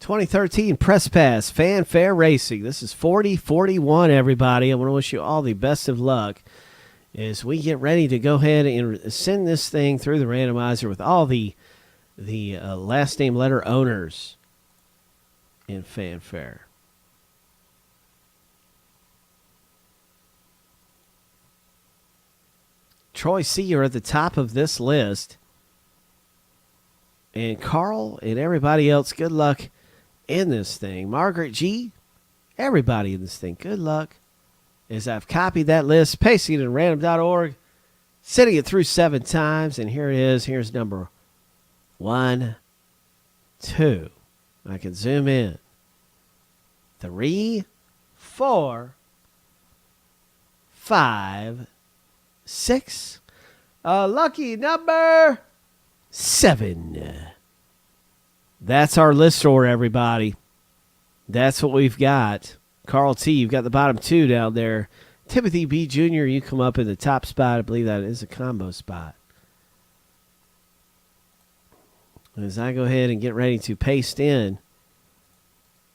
2013 Press Pass Fanfare Racing. This is 4041, everybody. I want to wish you all the best of luck as we get ready to go ahead and send this thing through the randomizer with all the last name letter owners in Fanfare. Troy C., you're at the top of this list. And Carl and everybody else, good luck in this thing. Margaret G., everybody in this thing, good luck. As I've copied that list, pasting it in random.org, sending it through 7 times, and here it is. Here's number 1, 2. I can zoom in. 3, 4, 5, 6. Lucky number 7. That's our list order, everybody. That's what we've got. Carl T., you've got the bottom 2 down there. Timothy B. Jr., you come up in the top spot. I believe that is a combo spot. As I go ahead and get ready to paste in,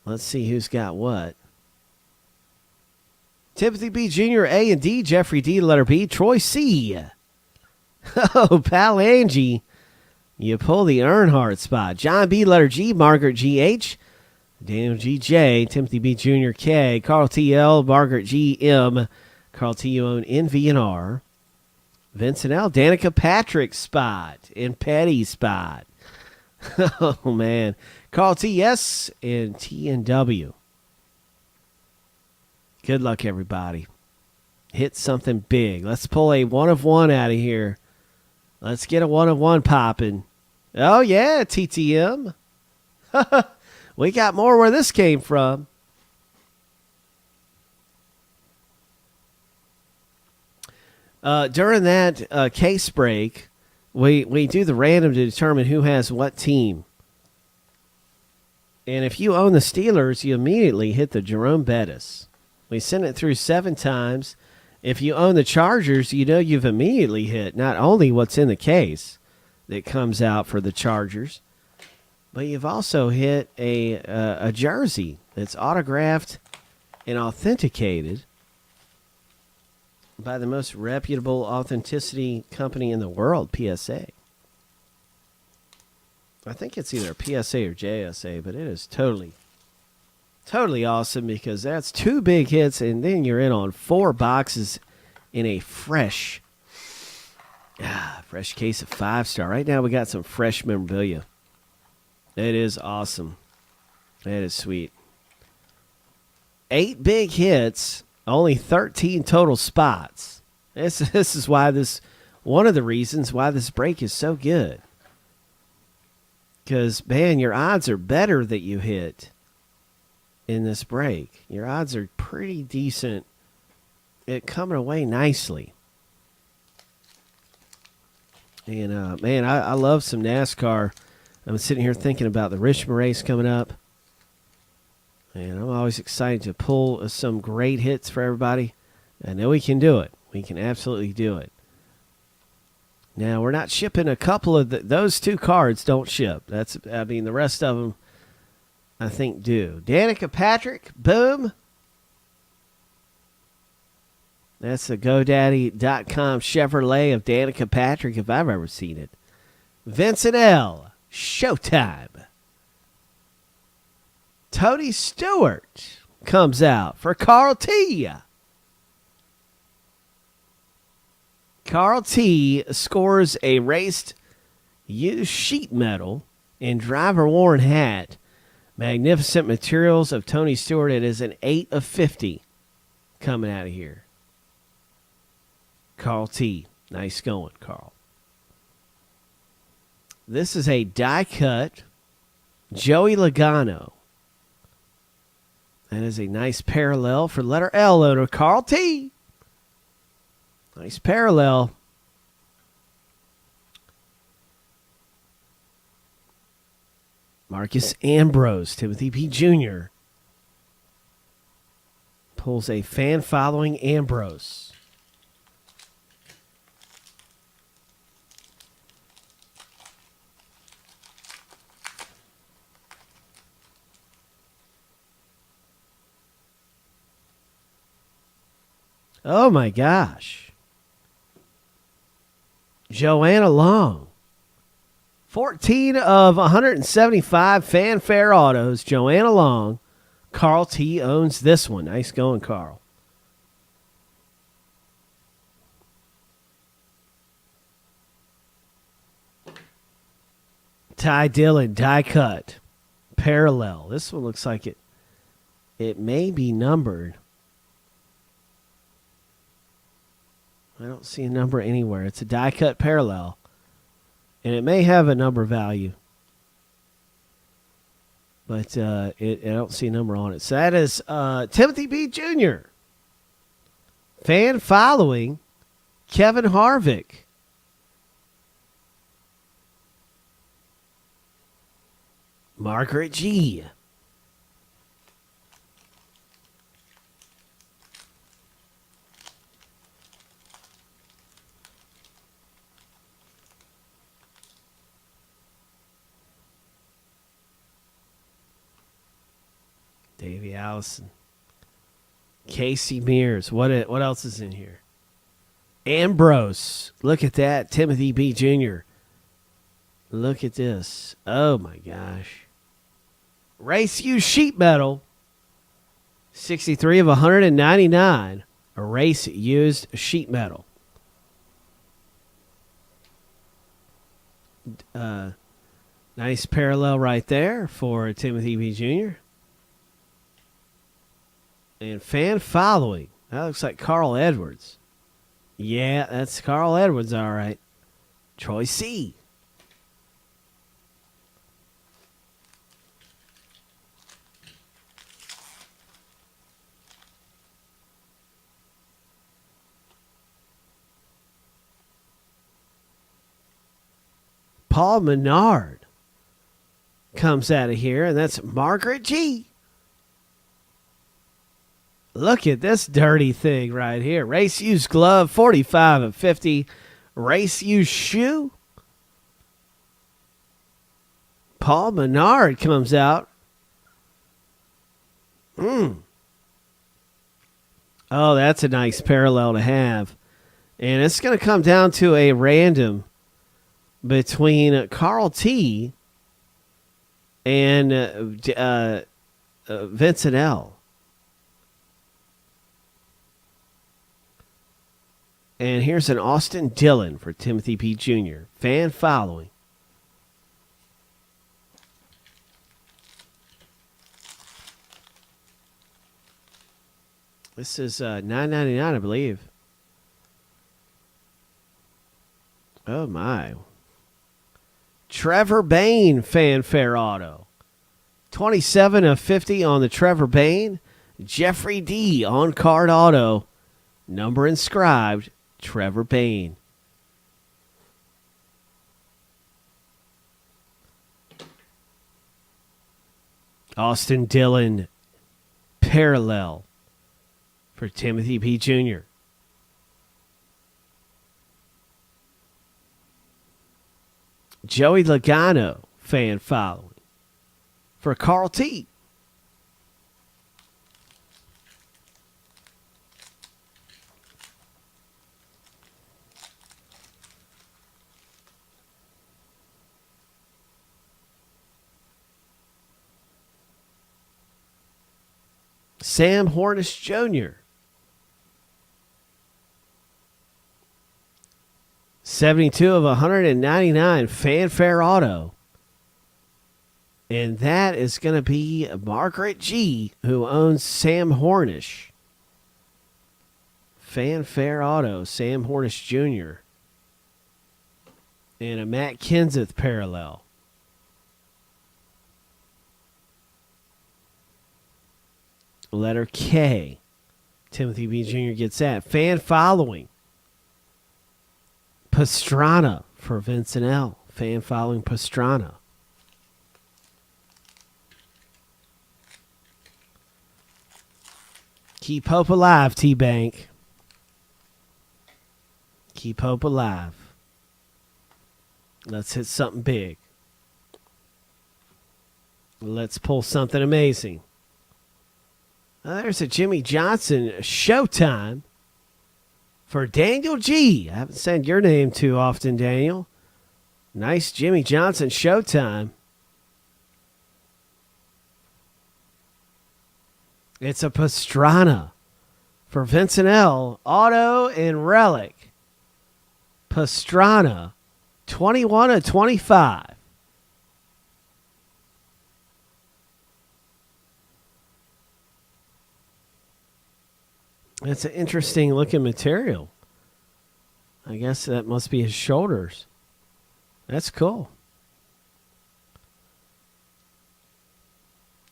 let's see who's got what. Timothy B. Jr., A and D. Jeffrey D., letter B. Troy C. Oh, pal Angie, you pull the Earnhardt spot. John B., letter G. Margaret G. H. Daniel G. J. Timothy B. Jr. K. Carl T. L. Margaret G. M. Carl T. U. own NV and R. Vincent L. Danica Patrick spot. And Petty spot. Oh, man. Carl T. S. and T. and W. Good luck, everybody. Hit something big. Let's pull a 1 of 1 out of here. Let's get a 1 of 1 popping. Oh, yeah, TTM. We got more where this came from. During that case break, we do the random to determine who has what team. And if you own the Steelers, you immediately hit the Jerome Bettis. We sent it through 7 times. If you own the Chargers, you know you've immediately hit not only what's in the case that comes out for the Chargers, but you've also hit a jersey that's autographed and authenticated by the most reputable authenticity company in the world, PSA. I think it's either PSA or JSA, but it is totally awesome because that's 2 big hits, and then you're in on 4 boxes in a fresh case of 5-star. Right now we got some fresh memorabilia. It is awesome. That is sweet. 8 big hits, only 13 total spots. This is why one of the reasons why this break is so good. Because, man, your odds are better that you hit in this break. Your odds are pretty decent at coming away nicely. And, man, I love some NASCAR. I'm sitting here thinking about the Richmond race coming up. And I'm always excited to pull some great hits for everybody. I know we can do it. We can absolutely do it. Now, we're not shipping a couple of those 2 cards don't ship. The rest of them, I think, do. Danica Patrick, boom. That's the GoDaddy.com Chevrolet of Danica Patrick, if I've ever seen it. Vincent L., Showtime. Tony Stewart comes out for Carl T. Carl T. scores a raced used sheet metal and driver-worn hat. Magnificent materials of Tony Stewart. It is an 8 of 50 coming out of here. Carl T. Nice going, Carl. This is a die-cut Joey Logano. That is a nice parallel for letter L owner, Carl T. Nice parallel. Marcus Ambrose, Timothy P. Jr. pulls a fan-following Ambrose. Oh my gosh. Joanna Long. 14 of 175 Fanfare autos. Joanna Long. Carl T owns this one. Nice going, Carl. Ty Dillon, die cut. Parallel. This one looks like it may be numbered. I don't see a number anywhere. It's a die cut parallel. And it may have a number value. But I don't see a number on it. So that is Timothy B. Jr. Fan following Kevin Harvick. Margaret G. Davey Allison. Casey Mears. What else is in here? Ambrose. Look at that. Timothy B. Jr. Look at this. Oh, my gosh. Race used sheet metal. 63 of 199. A race used sheet metal. Nice parallel right there for Timothy B. Jr. And fan following. That looks like Carl Edwards. Yeah, that's Carl Edwards, all right. Troy C. Paul Menard comes out of here, and that's Margaret G. Look at this dirty thing right here. Race used glove, 45 of 50. Race used shoe. Paul Menard comes out. Oh, that's a nice parallel to have. And it's going to come down to a random between Carl T and Vincent L. And here's an Austin Dillon for Timothy P. Jr. Fan following. This is $9.99, I believe. Oh, my. Trevor Bayne Fanfare auto. 27 of 50 on the Trevor Bayne. Jeffrey D. on card auto. Number inscribed. Trevor Bayne. Austin Dillon parallel for Timothy P. Jr. Joey Logano fan following for Carl T. Sam Hornish Jr. 72 of 199 Fanfare auto. And that is going to be Margaret G., who owns Sam Hornish. Fanfare auto, Sam Hornish Jr. And a Matt Kenseth parallel. Letter K. Timothy B. Jr. gets that. Fan following. Pastrana for Vincent L. Fan following Pastrana. Keep hope alive, T-Bank. Keep hope alive. Let's hit something big. Let's pull something amazing. There's a Jimmy Johnson Showtime for Daniel G. I haven't said your name too often, Daniel. Nice Jimmy Johnson Showtime. It's a Pastrana for Vincent L. Auto and Relic. Pastrana, 21/25. It's an interesting looking material. I guess that must be his shoulders. That's cool.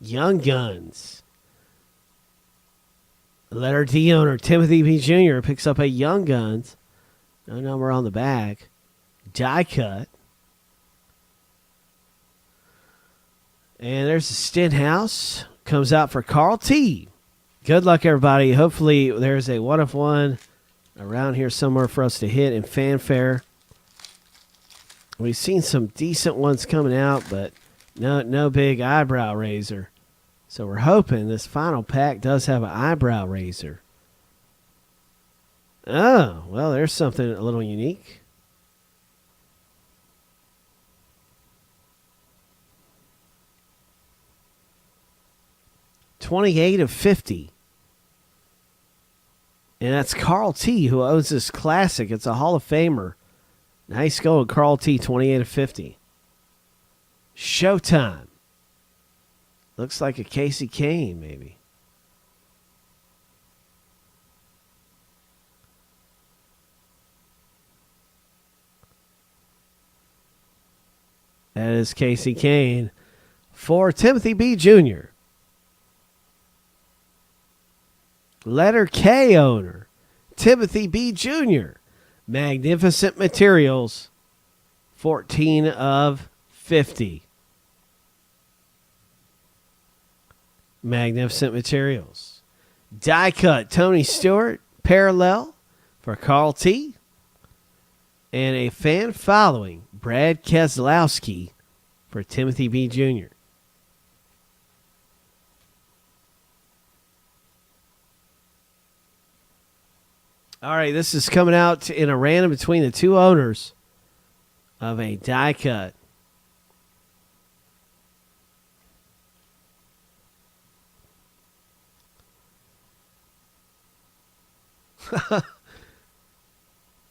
Young Guns. Letter D owner Timothy B. Jr. picks up a Young Guns. No number on the back. Die cut. And there's the Stenhouse. Comes out for Carl T. Good luck, everybody. Hopefully there's a 1-of-1 around here somewhere for us to hit in Fanfare. We've seen some decent ones coming out, but no big eyebrow raiser. So we're hoping this final pack does have an eyebrow raiser. Oh, well, there's something a little unique. $28/50. And that's Carl T, who owns this classic. It's a Hall of Famer. Nice going, Carl T, 28/50. Showtime. Looks like a Casey Kane, maybe. That is Casey Kane for Timothy B. Jr. Letter K owner, Timothy B. Jr. Magnificent Materials, 14/50. Magnificent Materials. Die cut, Tony Stewart, parallel for Carl T. And a fan following, Brad Keselowski for Timothy B. Jr. All right, this is coming out in a random between the two owners of a die cut.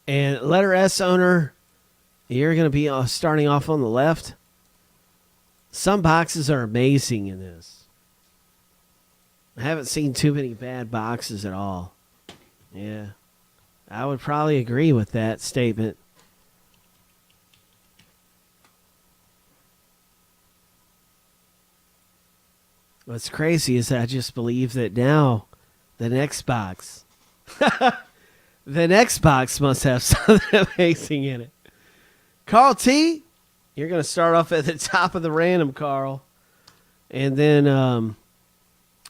And letter S owner, you're going to be starting off on the left. Some boxes are amazing in this. I haven't seen too many bad boxes at all. Yeah. I would probably agree with that statement. What's crazy is I just believe that now the next box, the next box must have something amazing in it. Carl T, you're going to start off at the top of the random, Carl. And then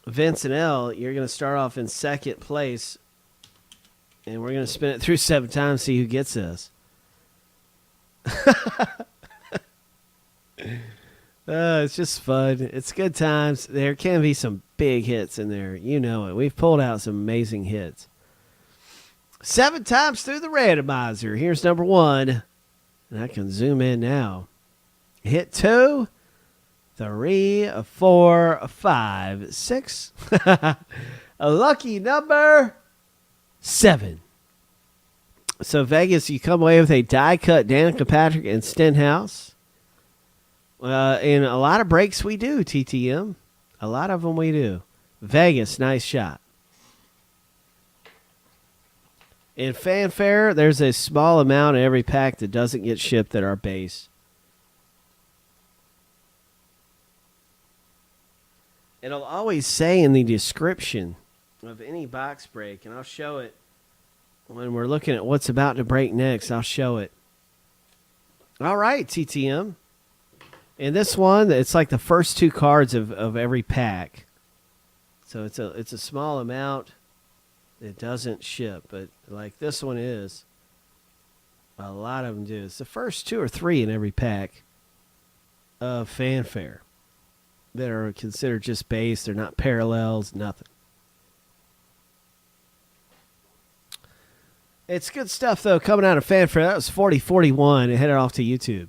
Vincent L, you're going to start off in second place. And we're going to spin it through 7 times, see who gets this. It's just fun. It's good times. There can be some big hits in there. You know it. We've pulled out some amazing hits. 7 times through the randomizer. Here's number 1. And I can zoom in now. Hit 2, 3, 4, 5, 6. A lucky number 7. So Vegas, you come away with a die cut Danica Patrick and Stenhouse. In a lot of breaks we do, TTM. A lot of them we do. Vegas, nice shot. In Fanfare, there's a small amount in every pack that doesn't get shipped at our base. It'll always say in the description of any box break, and I'll show it when we're looking at what's about to break next. I'll show it. All right, TTM. In this one, it's like the first 2 cards of every pack. So it's a small amount. It doesn't ship, but like this one is. A lot of them do. It's the first 2 or 3 in every pack of Fanfare that are considered just base. They're not parallels, nothing. It's good stuff, though, coming out of Fanfare. That was 4041. It headed off to YouTube.